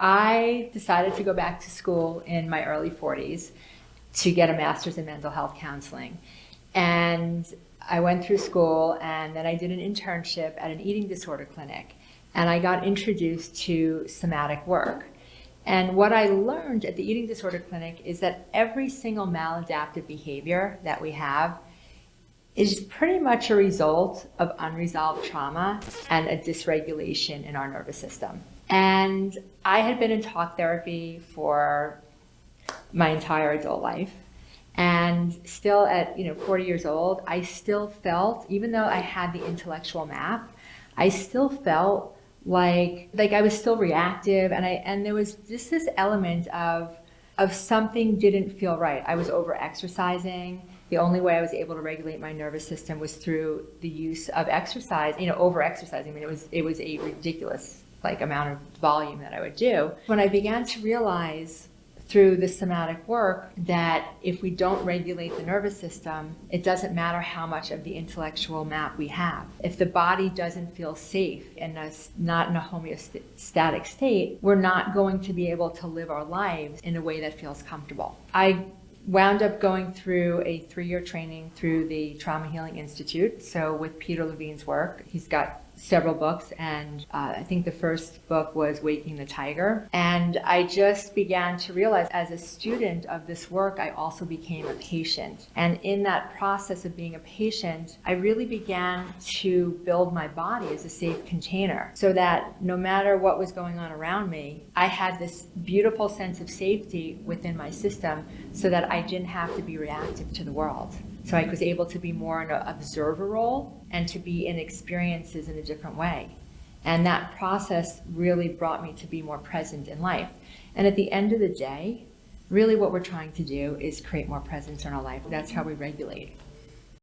I decided to go back to school in my early 40s to get a master's in mental health counseling. And I went through school, and then I did an internship at an eating disorder clinic. And I got introduced to somatic work. And what I learned at the eating disorder clinic is that every single maladaptive behavior that we have is pretty much a result of unresolved trauma and a dysregulation in our nervous system. And I had been in talk therapy for my entire adult life. And still at 40 years old, I still felt, even though I had the intellectual map, I still felt like I was still reactive, and there was just this element of something didn't feel right. I was over exercising. The only way I was able to regulate my nervous system was through the use of exercise, over exercising. I mean, it was a ridiculous amount of volume that I would do. When I began to realize through the somatic work that if we don't regulate the nervous system, it doesn't matter how much of the intellectual map we have. If the body doesn't feel safe and not in a homeostatic state, we're not going to be able to live our lives in a way that feels comfortable. I wound up going through a 3-year training through the Trauma Healing Institute. So with Peter Levine's work, he's got several books, and I think the first book was Waking the Tiger. And I just began to realize, as a student of this work, I also became a patient. And in that process of being a patient, I really began to build my body as a safe container, so that no matter what was going on around me, I had this beautiful sense of safety within my system, so that I didn't have to be reactive to the world. So I was able to be more in an observer role and to be in experiences in a different way. And that process really brought me to be more present in life. And at the end of the day, really what we're trying to do is create more presence in our life. That's how we regulate.